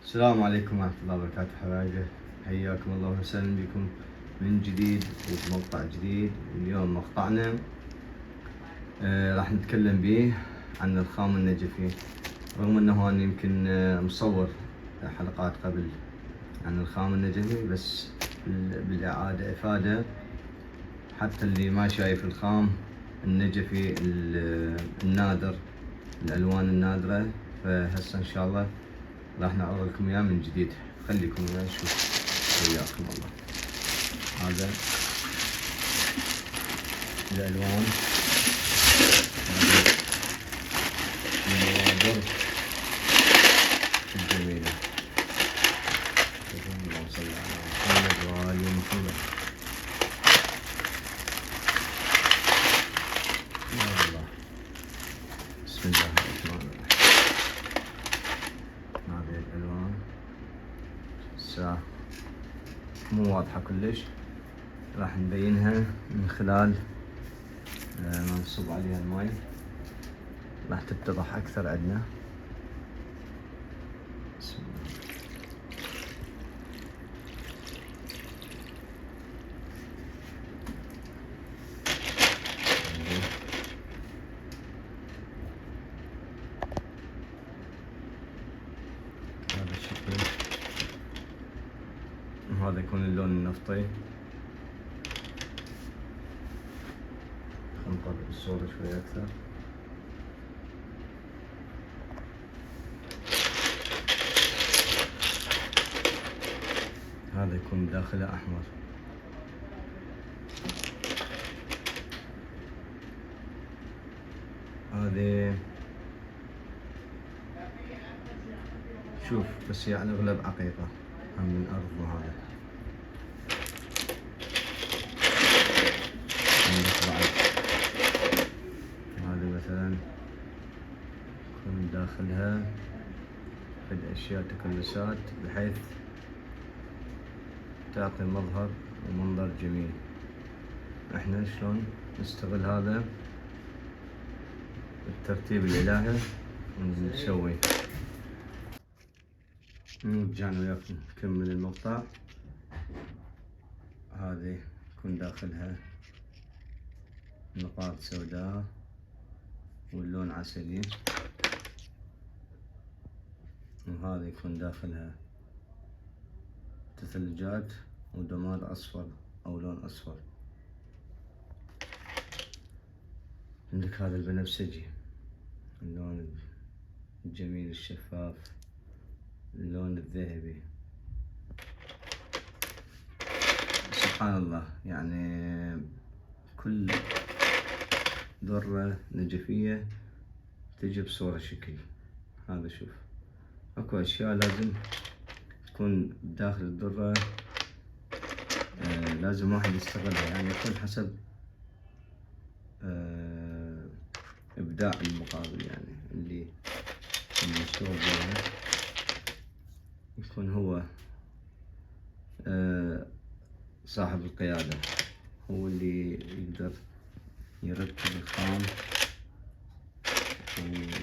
السلام عليكم ورحمة الله وبركاته حبايبي، حياكم الله وسهلا بكم من جديد ومقطع جديد. اليوم مقطعنا راح نتكلم به عن الخام النجفي، رغم انه انا يمكن مصور حلقات قبل عن الخام النجفي، بس بالاعادة افادة حتى اللي ما شايف الخام النجفي النادر، الالوان النادرة. فهسه ان شاء الله راح نعرض لكم اياه من جديد، خليكم وياي نشوف وياكم الله. هذا الالوان، هذه المناظر الجميلة. اللهم صل على محمد وآل محمد. يا الله، بسم الله الرحمن الرحيم. هذه الالوان الساعة مو واضحة كلش، راح نبينها من خلال ما نصب عليها الماي، راح تتضح اكثر عندنا. بسم الله. هذا الشكل، وهذا يكون اللون النفطي. نقرب الصورة شوي أكثر. هذا يكون داخله أحمر. هذه شوف، بس يعني أغلب عقيقة هم من أرض. وهذا عندك بعد، هذه مثلا يكون داخلها قد أشياء تكلسات بحيث تعطي مظهر ومنظر جميل. احنا شلون نستغل هذا الترتيب الإلهي ونسوي. رجعنا وياكم نكمل المقطع. هذه يكون داخلها نقاط سوداء واللون عسلي، وهذا يكون داخلها تثلجات ودماد أصفر أو لون أصفر. عندك هذا البنفسجي، اللون الجميل الشفاف، اللون الذهبي. سبحان الله، يعني كل ذرة نجفية تجي بصورة شكل. هذا شوف، اكو اشياء لازم تكون داخل الذرة، لازم واحد يستغلها، يعني يكون حسب ابداع المقابل، يعني اللي يشتغل بيها يكون هو صاحب القيادة، هو اللي يقدر يركب الخام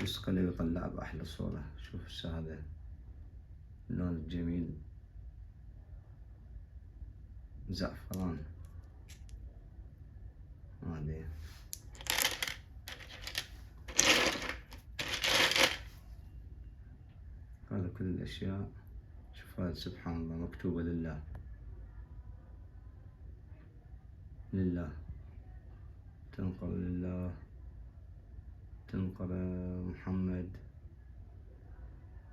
ويسقله ويطلع بأحلى صورة. شوف هسه هذا اللون الجميل زعفران. هذا كل الأشياء. شوف هذا سبحان الله مكتوبة لله، لله تنقر، لله تنقر محمد،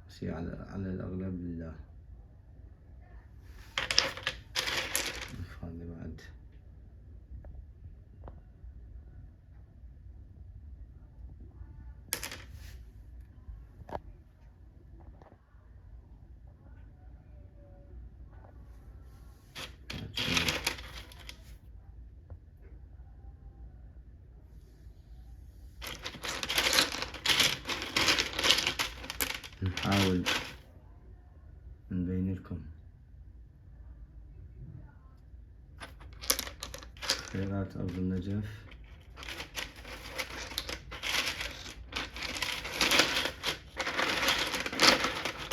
بس على الأغلب لله. هذا بعد نحاول نبين لكم خيرات أرض النجف.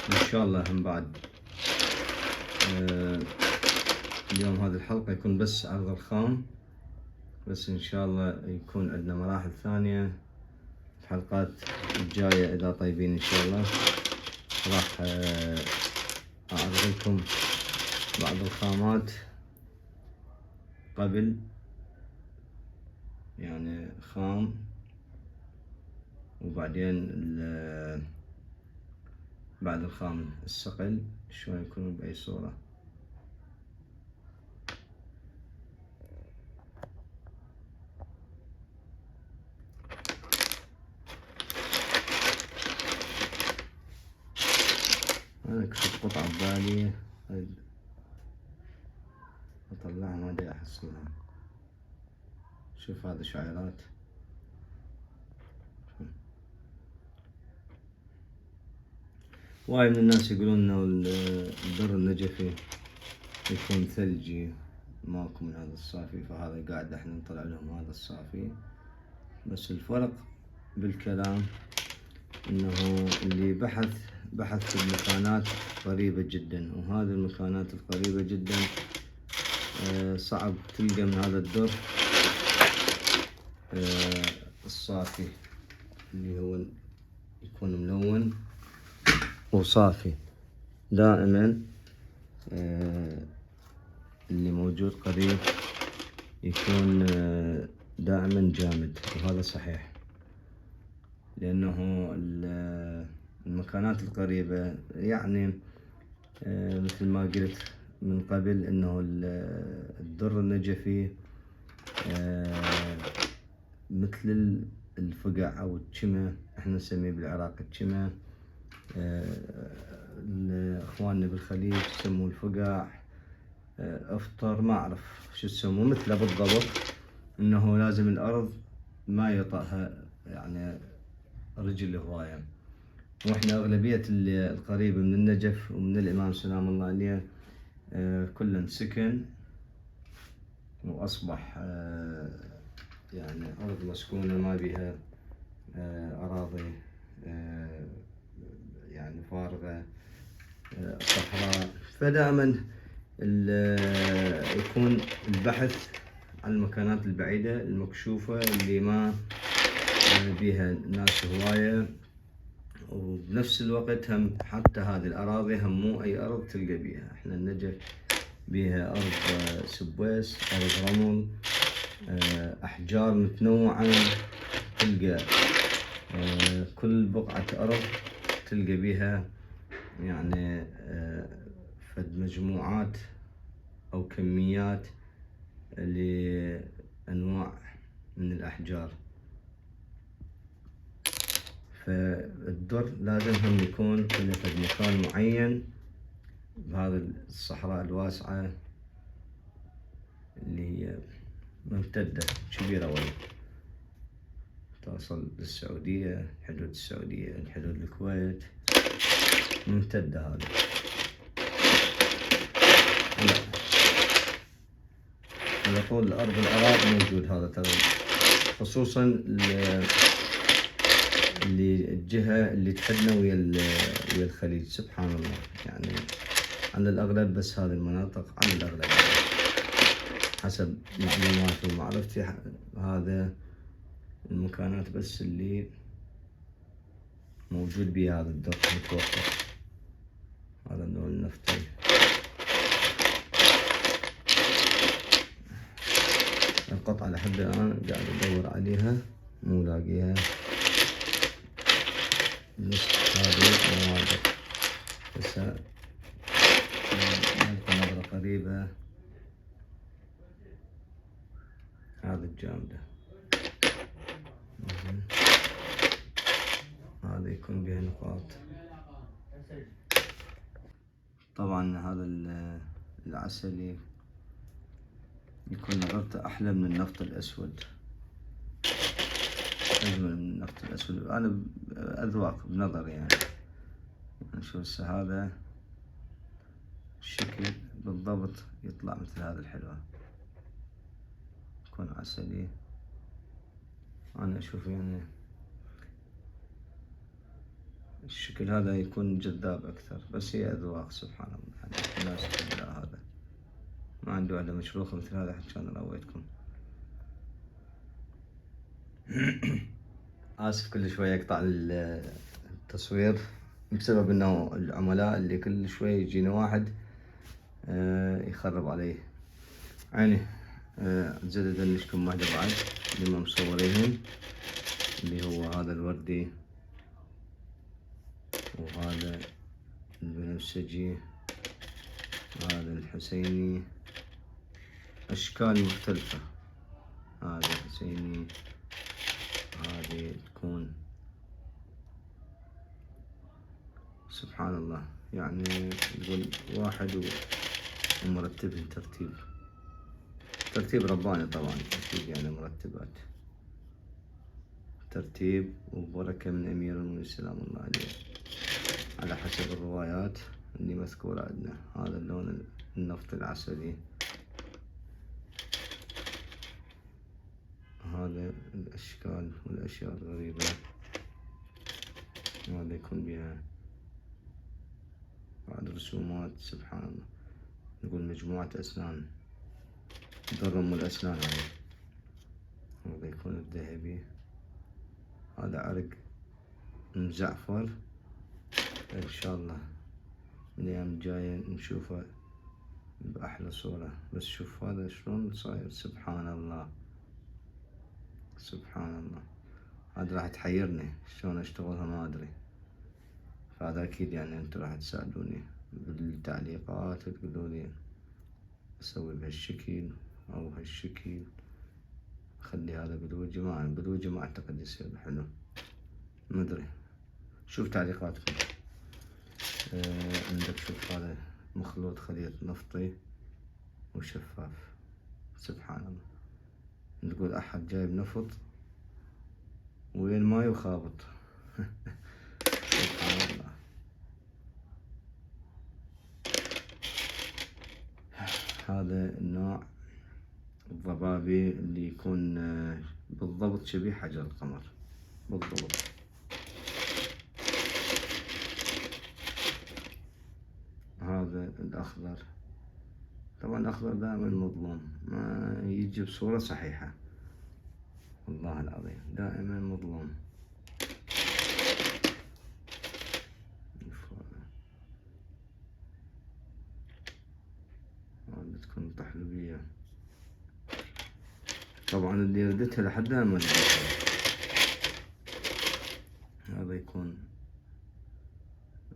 إن شاء الله هم بعد اليوم هذه الحلقة يكون بس عرض الخام، بس إن شاء الله يكون عندنا مراحل ثانية الحلقات الجاية إذا طيبين إن شاء الله. راح أعرض لكم بعض الخامات قبل، يعني خام، وبعدين بعد الخام الصقل شلون يكون بأي صورة. أنا كنت قطعة ببالي أطلعها ما أدري أحصلها. شوف هذا شعيرات، وايد من الناس يقولون انه الدر النجفي يكون ثلجي ماكو من هذا الصافي، فهذا قاعد احنا نطلع لهم هذا الصافي. بس الفرق بالكلام انه اللي بحث في المكانات قريبة جدا، وهذه المكانات القريبة جدا صعب تلقى من هذا الدر الصافي اللي هو يكون ملون وصافي. دائما اللي موجود قريب يكون دائما جامد، وهذا صحيح، لأنه المكانات القريبة يعني مثل ما قلت من قبل انه الدر النجفي مثل الفقع او التشمة، احنا نسميه بالعراق التشمة، اخواننا بالخليج يسموه الفقع، افطر، ما اعرف شو يسموه، مثله بالضبط. انه لازم الارض ما يطأها يعني رجل هواية. واحنا اغلبية القريبة من النجف ومن الامام سلام الله عليه كلن سكن واصبح يعني ارض مسكونة ما بيها اراضي يعني فارغة، صحراء. فدائما يكون البحث عن المكانات البعيدة المكشوفة اللي ما بيها ناس هواية، وبنفس الوقت هم حتى هذه الأراضي هم مو أي أرض تلقى بيها. احنا النجف بيها أرض سبويس، أرض رمل، أحجار متنوعة، تلقى كل بقعة أرض تلقى بيها يعني فد مجموعات أو كميات لأنواع من الأحجار. فالدر لازم هم يكون له فد مكان معين بهذا الصحراء الواسعة اللي هي ممتدة كبيرة ولا توصل للسعودية، حدود السعودية، حدود الكويت، ممتدة هذه. على طول الأرض العراق موجود هذا ترى، خصوصا اللي الجهة اللي تحدنا ويا الخليج. سبحان الله، يعني على الأغلب بس هذه المناطق على الأغلب حسب معلوماتي ومعرفتي، هذا المكانات بس اللي موجود بها هذا الدر متوفر، هذا اللون النفطي. القطعة لحد الآن قاعد أدور عليها مو لاقيها، نص هذه مواقع بس نلقى نظرة قريبة. هذا الجامدة هذا يكون بها نقاط. طبعا هذا العسلي يكون نظرته أحلى من النفط الأسود، أجمل من النفط الأسود. أنا أذواق بنظري يعني شوف هسه هذا الشكل بالضبط يطلع مثل هذا الحلوة، يكون عسلي. أنا أشوف يعني الشكل هذا يكون جذاب أكثر، بس هي أذواق سبحان الله، يعني الناس تبدأ هذا ما عنده واحدة مشروخة مثل هذا عشان رويتكم. آسف كل شوي أقطع التصوير بسبب إنه العملاء اللي كل شوي يجينا واحد يخرب علي عيني. زاد أدنشكم واحدة بعد اللي ما مصوريهن، اللي هو هذا الوردي وهذا البنفسجي وهذا الحسيني، أشكال مختلفة. هذا الحسيني، هذه تكون سبحان الله، يعني يقول واحد ومرتبهم ترتيب رباني طبعا أكيد، يعني مرتبات ترتيب وبركة من أمير المؤمنين سلام الله عليه على حسب الروايات اللي مذكورة عندنا. هذا اللون النفط العسلي، هذا الأشكال والأشياء الغريبة، هذا يكون بها بعد رسومات سبحان الله. نقول مجموعة أسنان، درم الأسنان هذا. هذا يكون الذهبي، هذا عرق مزعفر إن شاء الله من الأيام الجاية نشوفه بأحلى صورة. بس شوف هذا شلون صاير سبحان الله سبحان الله. هذا راح تحيرني شلون أشتغلها ما أدري، فهذا أكيد يعني أنتوا راح تساعدوني بالتعليقات وتقولوا لي أسوي بهالشكل أو هالشكل، أخلي هذا بالوجه ما أعتقد يصير حلو، ما أدري، شوف تعليقاتكم. عندك شوف هذا مخلوط خليط نفطي وشفاف سبحان الله. تقول أحد جايب نفط وين ماي وخابط سبحان الله. هذا النوع الضبابي اللي يكون بالضبط شبيه حجر القمر بالضبط. هذا الأخضر، طبعا الأخضر دائما مظلوم، ما يجي بصورة صحيحة والله العظيم، دائما مظلوم. هذا تكون طحلبية طبعا اللي ردتها لحد الآن ما ردتها. هذا يكون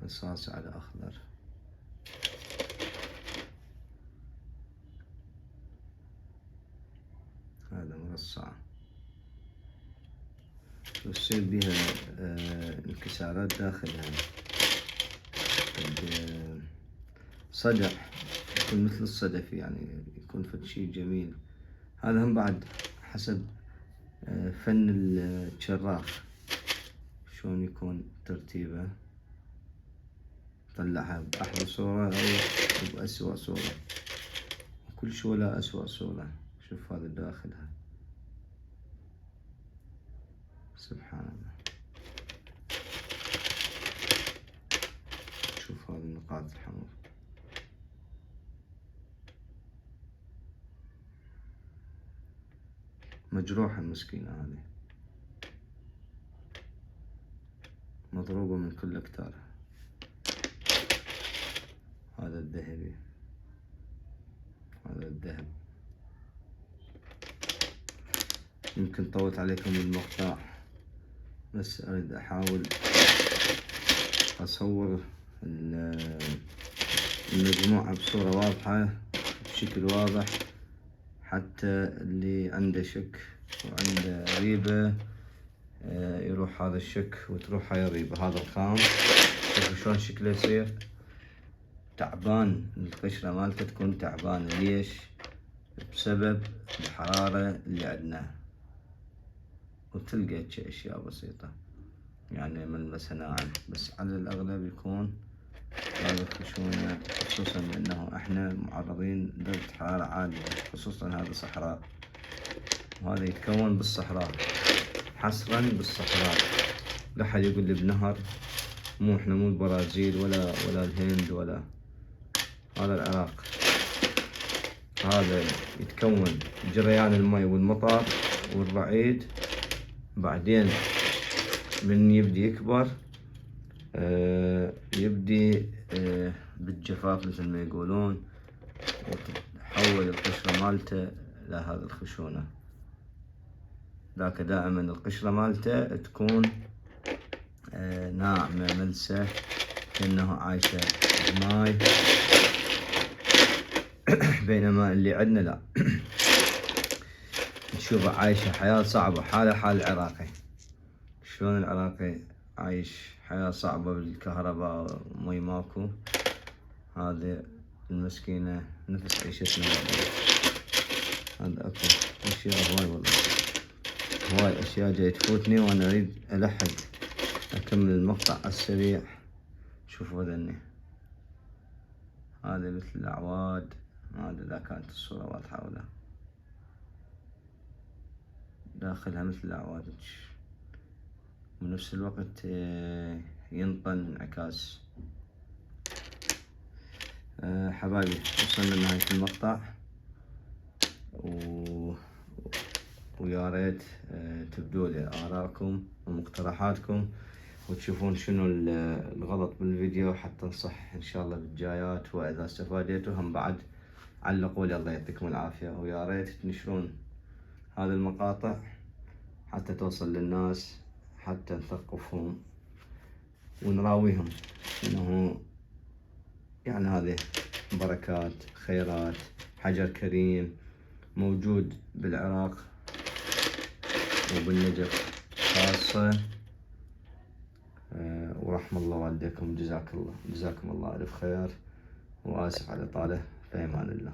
رصاص على أخضر. هذا مرصع وتصير بها انكسارات داخلها، صدع يكون مثل الصدف، يعني يكون فد شي جميل. هذا هم بعد حسب فن الشراف شلون يكون ترتيبه، طلعها بأحلى صورة أو بأسوأ صورة، كل شغلة أسوأ صورة. شوف هذا داخلها سبحان الله. شوف هذه النقاط الحمر، مجروحة المسكينة هذه، مضروبة من كل أكتارها. هذا الذهبي، هذا الذهب. يمكن طولت عليكم المقطع، بس أريد أحاول أصور المجموعة بصورة واضحة بشكل واضح، حتى اللي عنده شك وعنده ريبة يروح هذا الشك وتروح هاي الريبة. هذا الخام شوفوا شلون شكله يصير تعبان، القشرة مالته تكون تعبانة. ليش؟ بسبب الحرارة اللي عندنا، وتلقى أشياء بسيطة يعني ملمسها ناعم، بس على الأغلب يكون هذا الخشونة، خصوصا لأنه إحنا معرضين لدرجة حرارة عالية، خصوصا هذا صحراء، وهذا يتكون بالصحراء، حصرا بالصحراء. لا حد يقول لي بنهر مو احنا مو البرازيل ولا الهند ولا، هذا العراق. هذا يتكون جريان المي والمطر والرعيد، بعدين من يبدي يكبر يبدي بالجفاف مثل ما يقولون، وتتحول القشرة مالته لهذه الخشونة. ذاك دائما القشرة مالته تكون ناعمة ملسة كأنه عايشة بماي، بينما اللي عندنا لا. نشوفه عايشة حياة صعبة، حال العراقي. شلون العراقي عايش حياة صعبة بالكهرباء ومي ماكو، هذه المسكينة نفس عيشتنا. هذا اكو اشياء هواي، والله هواي اشياء جاي تفوتني وانا اريد الحق اكمل المقطع على السريع. شوفوا ذني، هذا مثل الاعواد، ما ادري اذا كانت الصورة واضحة ولا. داخلها مثل الاعواد، بنفس الوقت ينطن انعكاس. حبايبي وصلنا لنهاية المقطع، ويا ريت تبدوا لي آراءكم ومقترحاتكم، وتشوفون شنو الغلط بالفيديو حتى نصح ان شاء الله بالجايات. واذا استفاديتوا هم بعد علقوا لي، الله يعطيكم العافية. ويا ريت تنشرون هذه المقاطع حتى توصل للناس، حتى نثقفهم ونراويهم انه يعني هذه بركات خيرات، حجر كريم موجود بالعراق وبالنجف خاصة. ورحم الله والديكم، جزاكم الله ألف خير، وآسف على طاله، في أمان الله.